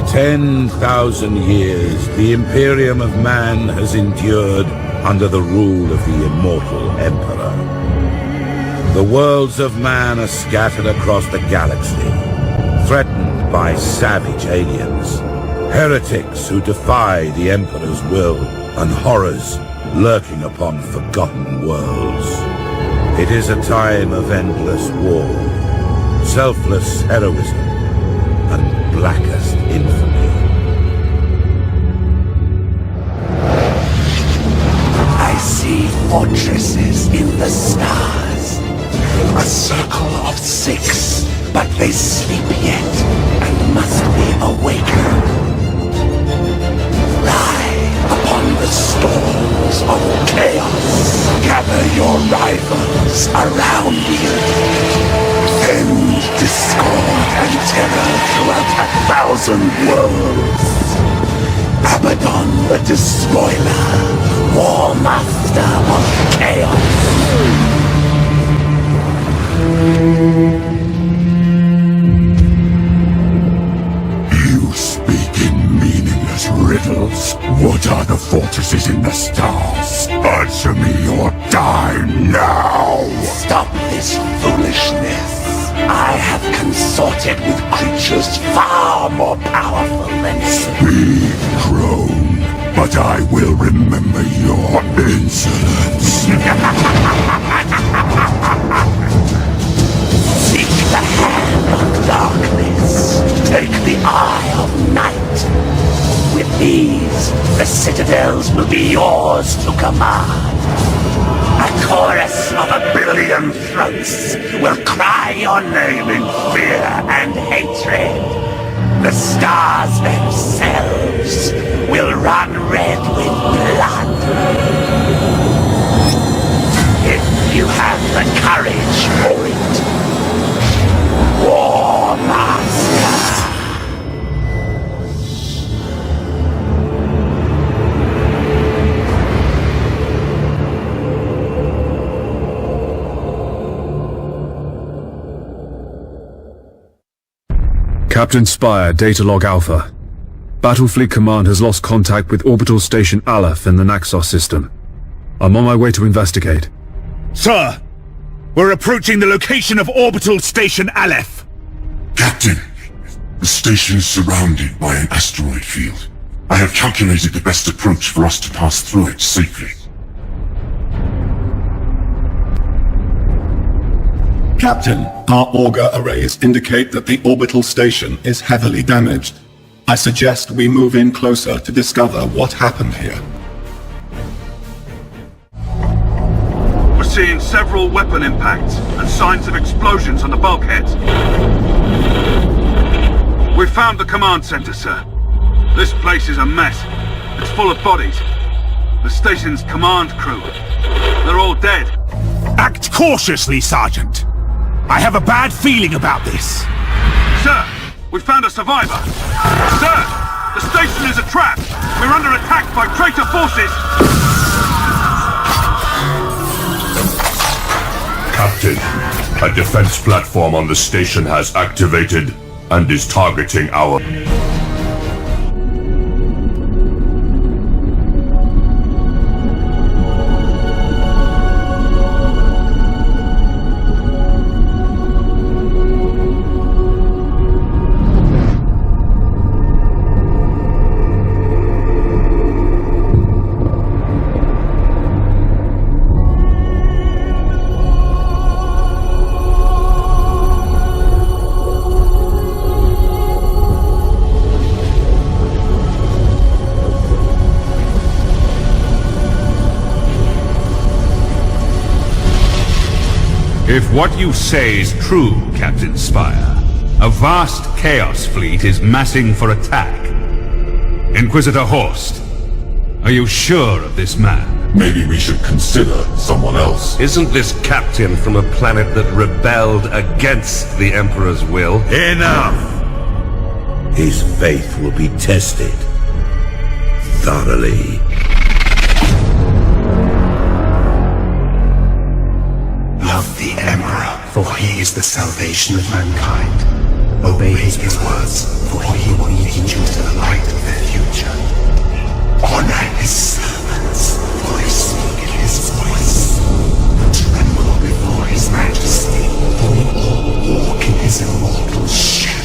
10,000 years, the Imperium of man has endured under the rule of the immortal Emperor. The worlds of man are scattered across the galaxy, threatened by savage aliens, heretics who defy the Emperor's will, and horrors lurking upon forgotten worlds. It is a time of endless war, selfless heroism, and blackest infamy. I see fortresses in the stars. A circle of 6, but they sleep yet and must be awakened. Ride upon the storms of chaos. Gather your rivals around you. Send discord and terror throughout 1,000 worlds. Abaddon the Despoiler, Warmaster of Chaos. You speak in meaningless riddles. What are the fortresses in the stars? Answer me or die now! Stop this foolishness. I have consorted with creatures far more powerful than you. Speak, crone, but I will remember your insolence. Seek the hand of darkness. Take the eye of night. With these, the citadels will be yours to command. A chorus of 1,000,000,000 throats will cry your name in fear and hatred. The stars themselves will run red with blood. If you have the courage for it. Warmaster. Captain Spire, Datalog Alpha. Battlefleet Command has lost contact with Orbital Station Aleph in the Naxos system. I'm on my way to investigate. Sir! We're approaching the location of Orbital Station Aleph! Captain, the station is surrounded by an asteroid field. I have calculated the best approach for us to pass through it safely. Captain, our auger arrays indicate that the orbital station is heavily damaged. I suggest we move in closer to discover what happened here. We're seeing several weapon impacts and signs of explosions on the bulkheads. We've found the command center, sir. This place is a mess. It's full of bodies. The station's command crew. They're all dead. Act cautiously, Sergeant. I have a bad feeling about this. Sir, we found a survivor. Sir, the station is a trap. We're under attack by traitor forces. Captain, a defense platform on the station has activated and is targeting our... If what you say is true, Captain Spire, a vast Chaos fleet is massing for attack. Inquisitor Horst, are you sure of this man? Maybe we should consider someone else. Isn't this captain from a planet that rebelled against the Emperor's will? Enough! His faith will be tested thoroughly. Love the Emperor, for he is the salvation of mankind. Obey his words, for he will lead you into the light of the future. Honor his servants, for they speak in his voice. Tremble before his majesty, for we all walk in his immortal shadow.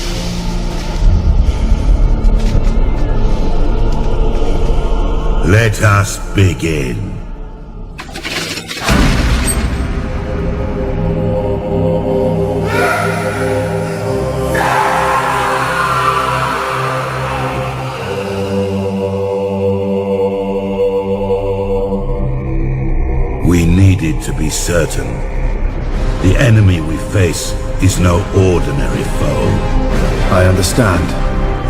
Let us begin. We needed to be certain. The enemy we face is no ordinary foe. I understand.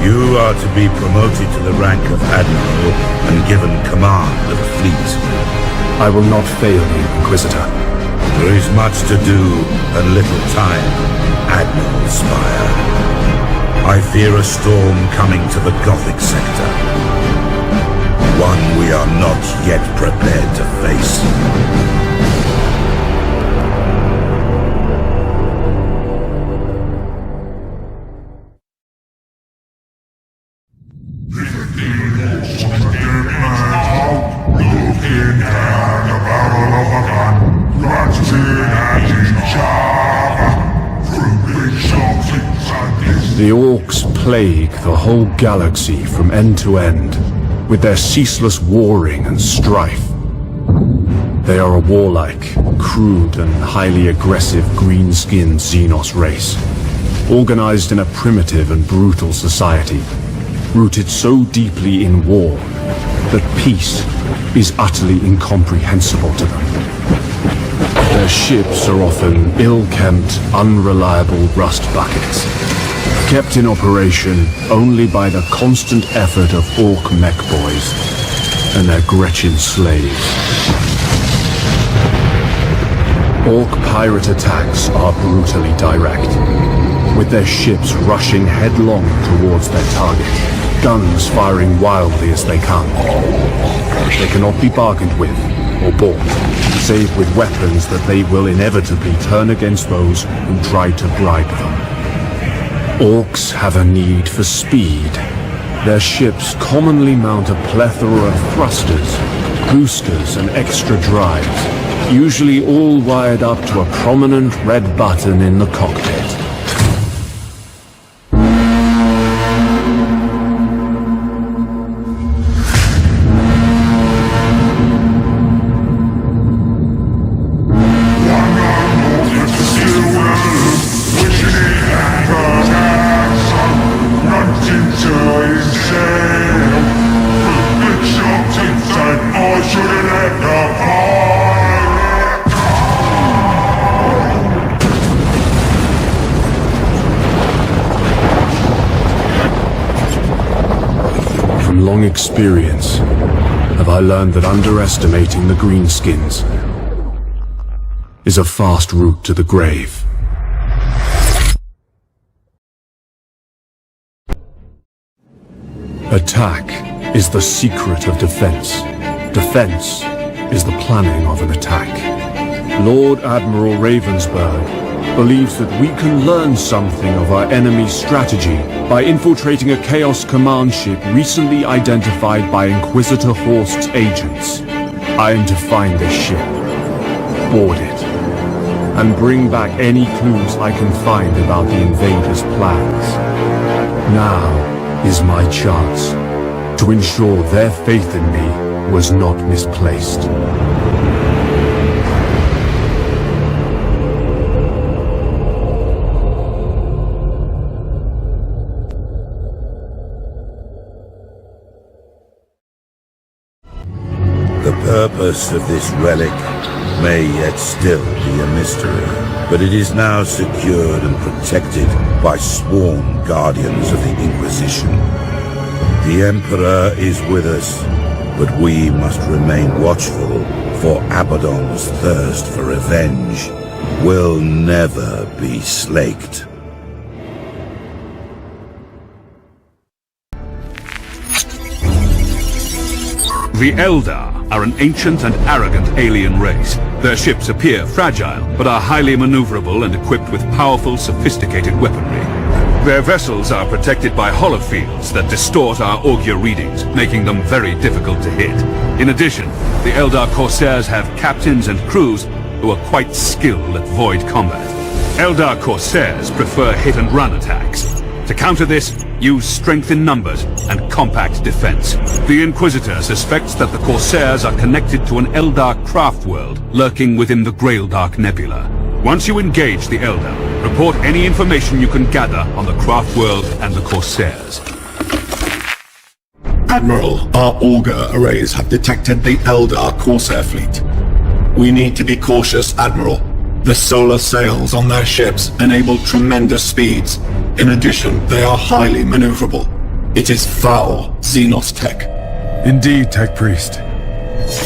You are to be promoted to the rank of Admiral and given command of a fleet. I will not fail you, Inquisitor. There is much to do and little time, Admiral Spire. I fear a storm coming to the Gothic sector. One we are not yet prepared to face. The Orcs plague the whole galaxy from end to end, with their ceaseless warring and strife. They are a warlike, crude and highly aggressive green-skinned Xenos race, organized in a primitive and brutal society, rooted so deeply in war that peace is utterly incomprehensible to them. Their ships are often ill-kempt, unreliable rust buckets, kept in operation only by the constant effort of Orc mech boys and their Gretchen slaves. Orc pirate attacks are brutally direct, with their ships rushing headlong towards their target, guns firing wildly as they come. They cannot be bargained with or bought, save with weapons that they will inevitably turn against those who try to bribe them. Orcs have a need for speed. Their ships commonly mount a plethora of thrusters, boosters, and extra drives, usually all wired up to a prominent red button in the cockpit. From long experience, have I learned that underestimating the greenskins is a fast route to the grave. Attack is the secret of defense. Defense is the planning of an attack. Lord Admiral Ravensburg believes that we can learn something of our enemy's strategy by infiltrating a Chaos Command ship recently identified by Inquisitor Horst's agents. I am to find this ship, board it, and bring back any clues I can find about the invaders' plans. Now is my chance to ensure their faith in me was not misplaced. The purpose of this relic may yet still be a mystery, but it is now secured and protected by sworn guardians of the Inquisition. The Emperor is with us, but we must remain watchful, for Abaddon's thirst for revenge will never be slaked. The Eldar are an ancient and arrogant alien race. Their ships appear fragile, but are highly maneuverable and equipped with powerful, sophisticated weaponry. Their vessels are protected by holofields that distort our augur readings, making them very difficult to hit. In addition, the Eldar Corsairs have captains and crews who are quite skilled at void combat. Eldar Corsairs prefer hit-and-run attacks. To counter this, use strength in numbers and compact defense. The Inquisitor suspects that the Corsairs are connected to an Eldar craft world lurking within the Graildark Nebula. Once you engage the Eldar, report any information you can gather on the craft world and the Corsairs. Admiral, our augur arrays have detected the Eldar Corsair fleet. We need to be cautious, Admiral. The solar sails on their ships enable tremendous speeds. In addition, they are highly maneuverable. It is foul Xenos tech. Indeed, Tech Priest.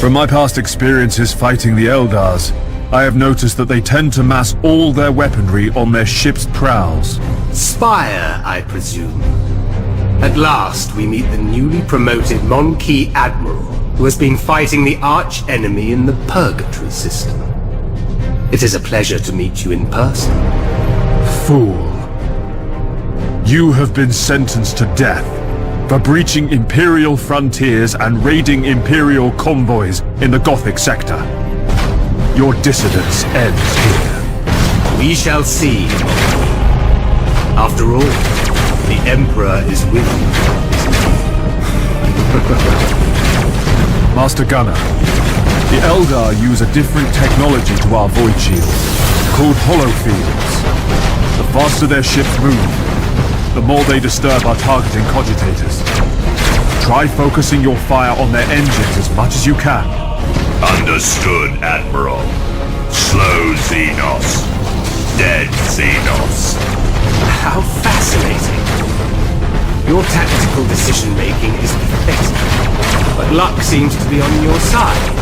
From my past experiences fighting the Eldars, I have noticed that they tend to mass all their weaponry on their ship's prows. Spire, I presume. At last, we meet the newly promoted Mon-Ki Admiral, who has been fighting the arch-enemy in the Purgatory system. It is a pleasure to meet you in person. Fool. You have been sentenced to death for breaching Imperial frontiers and raiding Imperial convoys in the Gothic sector. Your dissidence ends here. We shall see. After all, the Emperor is with you, isn't he? Master Gunner, the Eldar use a different technology to our void shields, called holofields. The faster their ships move, the more they disturb our targeting cogitators. Try focusing your fire on their engines as much as you can. Understood, Admiral. Slow Xenos. Dead Xenos. How fascinating. Your tactical decision-making is pathetic, but luck seems to be on your side.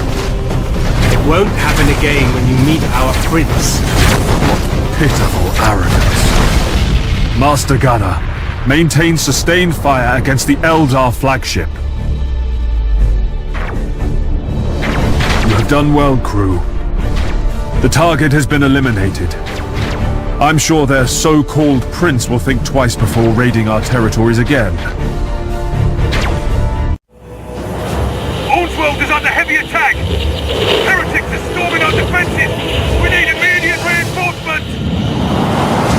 It won't happen again when you meet our prince. Pitiful arrogance. Master Gunner, maintain sustained fire against the Eldar flagship. You have done well, crew. The target has been eliminated. I'm sure their so-called prince will think twice before raiding our territories again. World is under heavy attack! Heretics are storming our defenses! We need immediate reinforcements!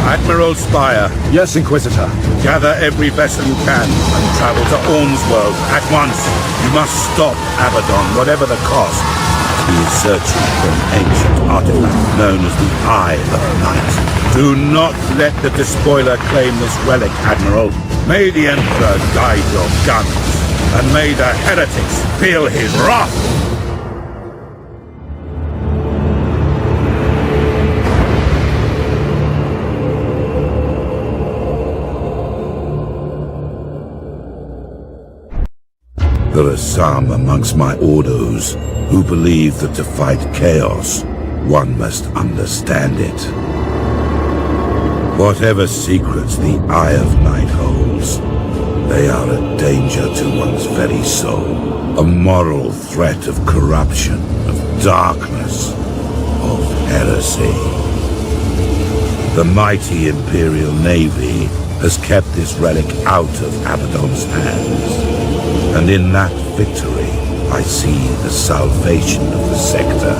Admiral Spire, Yes, Inquisitor. gather every vessel you can and travel to Orm's world at once. You must stop Abaddon, whatever the cost. He is searching for an ancient artifact known as the Eye of Night. Do not let the despoiler claim this relic, Admiral. May the Emperor guide your guns, and may the heretics feel his wrath! There are some amongst my Ordos who believe that to fight chaos, one must understand it. Whatever secrets the Eye of Night holds, they are a danger to one's very soul. A moral threat of corruption, of darkness, of heresy. The mighty Imperial Navy has kept this relic out of Abaddon's hands. And in that victory, I see the salvation of the sector,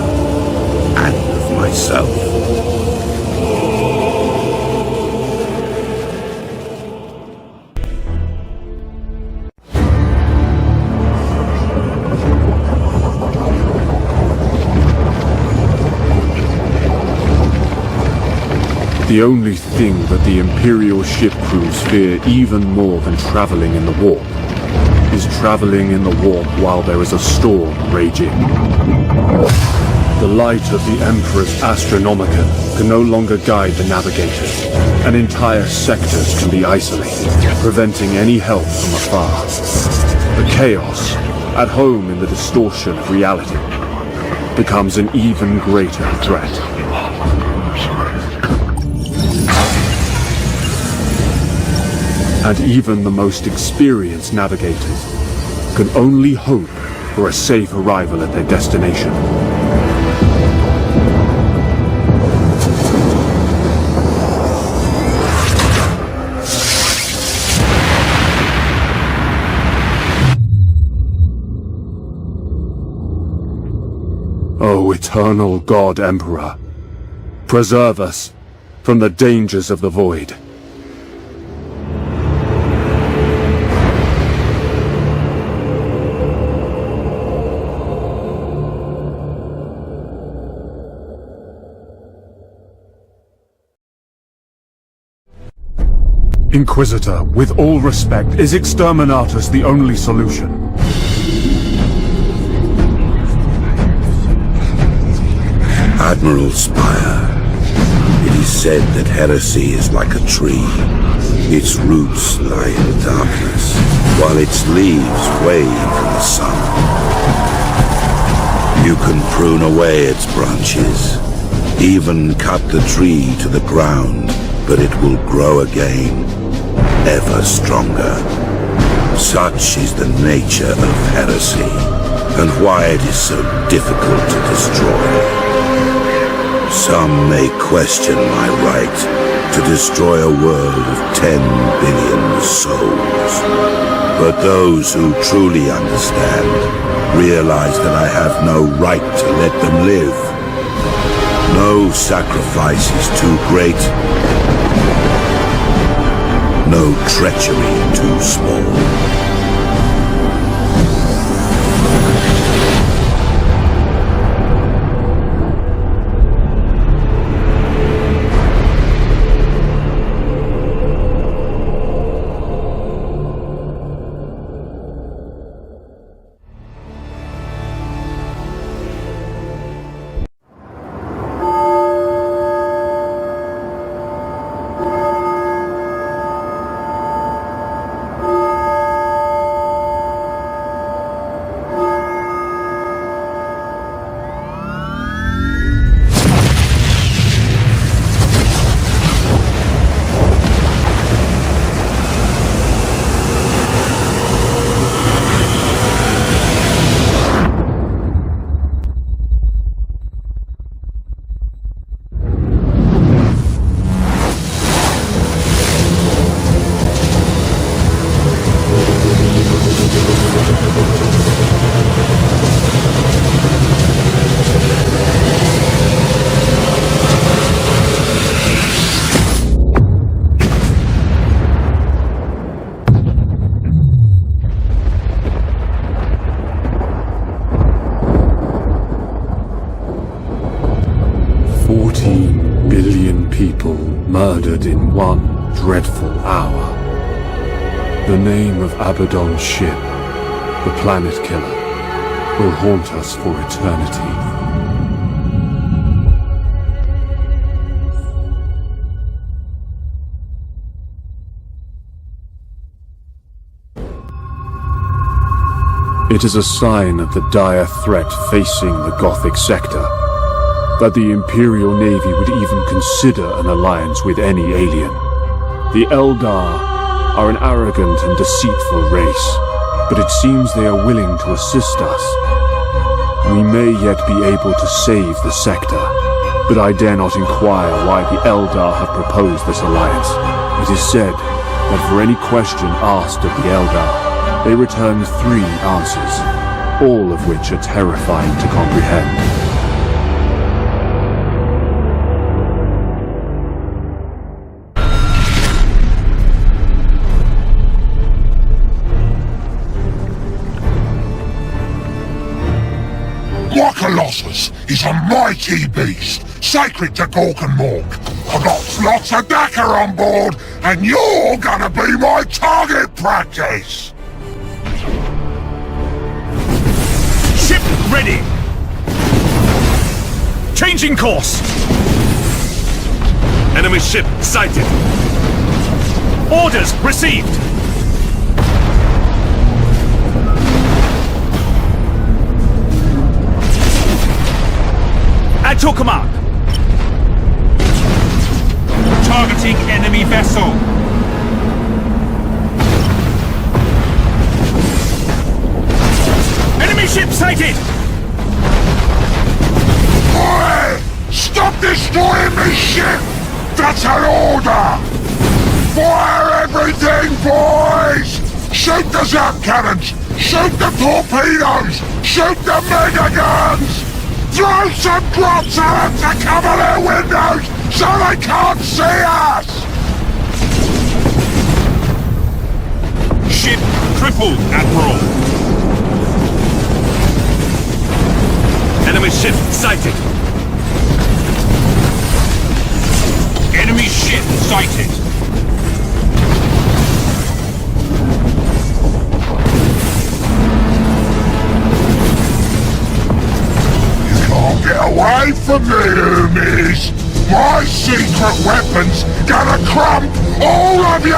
and of myself. The only thing that the Imperial ship crews fear even more than traveling in the warp is traveling in the warp while there is a storm raging. The light of the Emperor's Astronomicon can no longer guide the navigators, and entire sectors can be isolated, preventing any help from afar. The chaos, at home in the distortion of reality, becomes an even greater threat. And even the most experienced navigators can only hope for a safe arrival at their destination. eternal God Emperor, preserve us from the dangers of the void. Inquisitor, with all respect, is Exterminatus the only solution? Admiral Spire, it is said that heresy is like a tree. Its roots lie in darkness, while its leaves wave in the sun. You can prune away its branches, even cut the tree to the ground, but it will grow again, ever stronger. Such is the nature of heresy, and why it is so difficult to destroy. Some may question my right to destroy a world of 10 billion souls. But those who truly understand realize that I have no right to let them live. No sacrifice is too great. No treachery too small. Murdered in one dreadful hour. The name of Abaddon's ship, the Planet Killer, will haunt us for eternity. It is a sign of the dire threat facing the Gothic sector that the Imperial Navy would even consider an alliance with any alien. The Eldar are an arrogant and deceitful race, but it seems they are willing to assist us. We may yet be able to save the sector, but I dare not inquire why the Eldar have proposed this alliance. It is said that for any question asked of the Eldar, they return 3 answers, all of which are terrifying to comprehend. Colossus is a mighty beast, sacred to Gork and Mork. I've got lots of Dakar on board, and you're gonna be my target practice! Ship ready! Changing course! Enemy ship sighted! Orders received! At your command! Targeting enemy vessel! Enemy ship sighted! Oi! Stop destroying my ship! That's an order! Fire everything, boys! Shoot the zap cannons! Shoot the torpedoes! Shoot the mega guns! Throw some drops at them to cover their windows so they can't see us! Ship crippled, Admiral. Enemy ship sighted. Enemy ship sighted. Can't get away from me, Umis! My secret weapon's gonna crump all of you!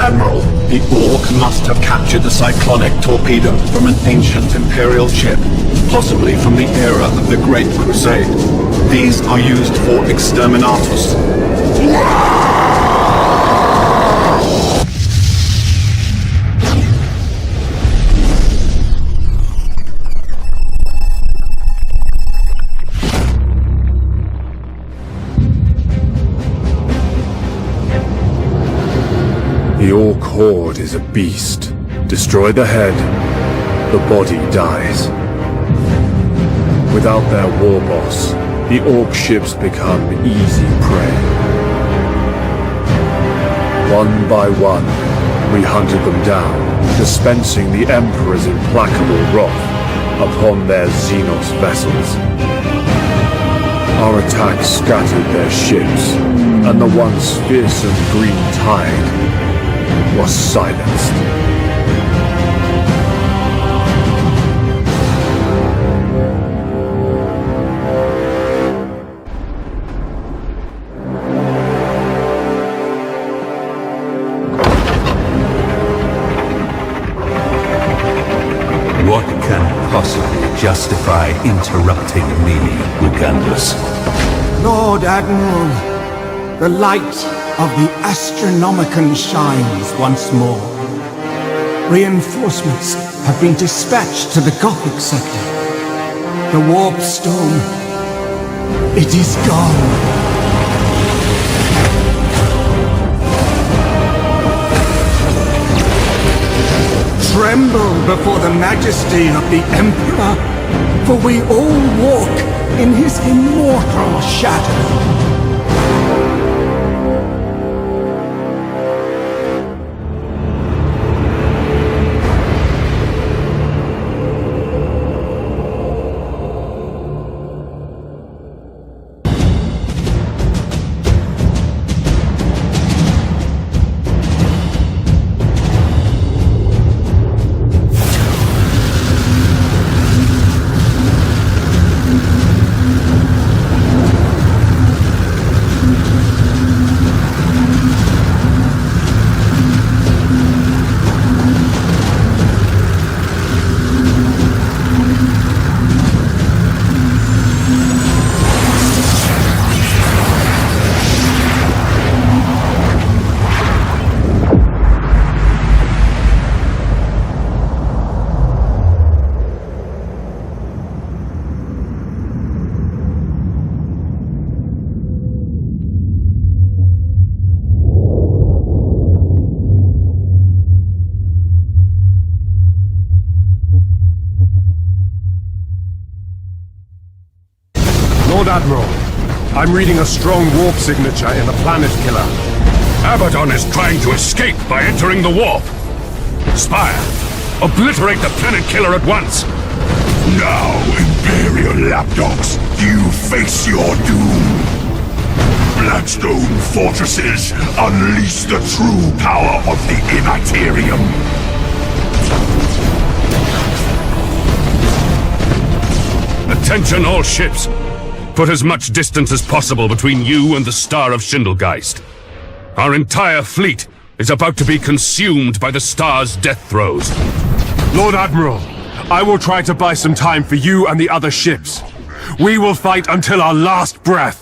Admiral, the Orc must have captured the cyclonic torpedo from an ancient Imperial ship, possibly from the era of the Great Crusade. These are used for exterminatus. The Orc horde is a beast. Destroy the head, the body dies. Without their war boss, the Orc ships become easy prey. One by one, we hunted them down, dispensing the Emperor's implacable wrath upon their Xenos vessels. Our attack scattered their ships, and the once fearsome green tide was silenced. What can possibly justify interrupting me, Ugandus? Lord Admiral, the light of the Astronomicon shines once more. Reinforcements have been dispatched to the Gothic sector. The warp stone, it is gone. Tremble before the majesty of the Emperor, for we all walk in his immortal shadow. Lord Admiral, I'm reading a strong warp signature in the Planet Killer. Abaddon is trying to escape by entering the warp. Spire, obliterate the Planet Killer at once. Now, Imperial lapdogs, you face your doom. Blackstone fortresses, unleash the true power of the Imperium. Attention all ships. Put as much distance as possible between you and the Star of Schindelgeist. Our entire fleet is about to be consumed by the Star's death throes. Lord Admiral, I will try to buy some time for you and the other ships. We will fight until our last breath.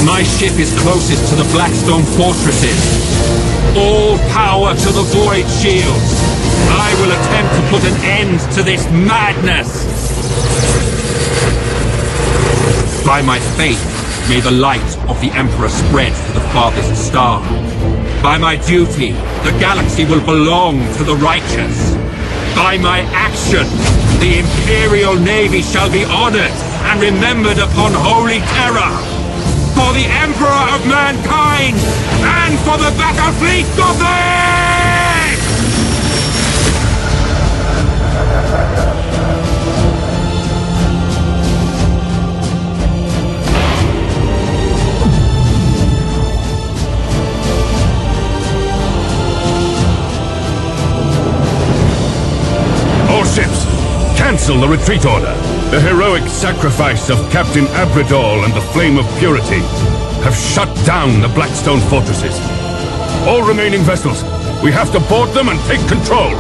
My ship is closest to the Blackstone fortresses. All power to the Void Shields. I will attempt to put an end to this madness. By my faith, may the light of the Emperor spread to the farthest star. By my duty, the galaxy will belong to the righteous. By my action, the Imperial Navy shall be honored and remembered upon holy terror. For the Emperor of mankind, and for the Battlefleet Gothic! All ships, cancel the retreat order. The heroic sacrifice of Captain Admiral and the Flame of Purity have shut down the Blackstone fortresses. All remaining vessels, we have to board them and take control.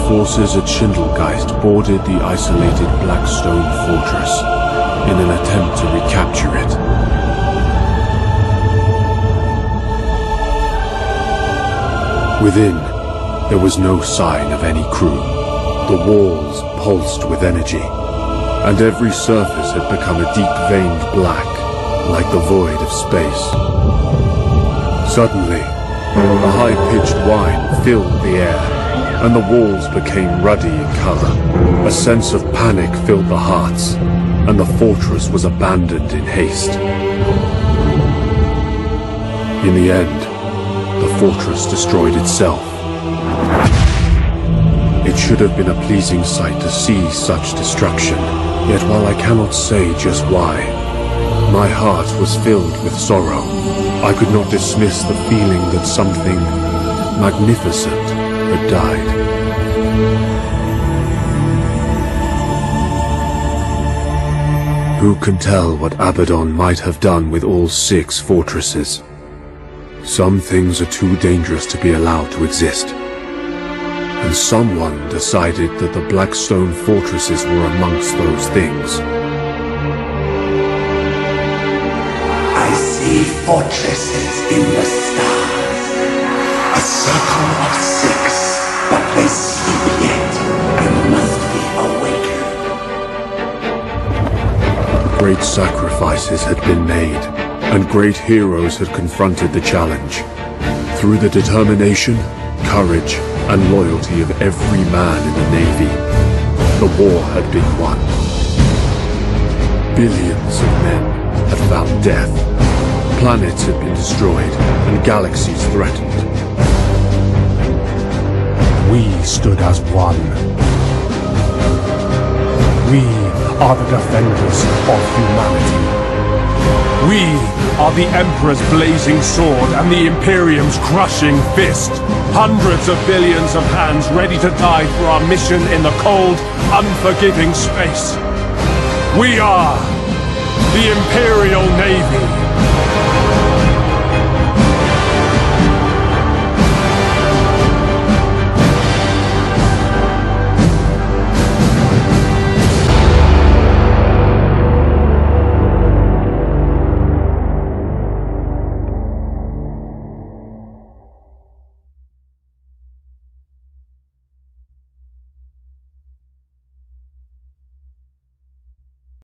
Forces at Schindelgeist boarded the isolated Blackstone fortress in an attempt to recapture it. Within, there was no sign of any crew. The walls pulsed with energy, and every surface had become a deep-veined black, like the void of space. Suddenly, a high-pitched whine filled the air, and the walls became ruddy in color. A sense of panic filled the hearts, and the fortress was abandoned in haste. In the end, the fortress destroyed itself. It should have been a pleasing sight to see such destruction, yet while I cannot say just why, my heart was filled with sorrow. I could not dismiss the feeling that something magnificent had died. Who can tell what Abaddon might have done with all 6 fortresses? Some things are too dangerous to be allowed to exist. And someone decided that the Blackstone fortresses were amongst those things. I see fortresses in the stars. A circle of 6, but they sleep yet and must be awakened. Great sacrifices had been made, and great heroes had confronted the challenge. Through the determination, courage, and loyalty of every man in the Navy, the war had been won. Billions of men had found death. Planets had been destroyed, and galaxies threatened. We stood as one. We are the defenders of humanity. We are the Emperor's blazing sword and the Imperium's crushing fist. Hundreds of billions of hands ready to die for our mission in the cold, unforgiving space. We are the Imperial Navy.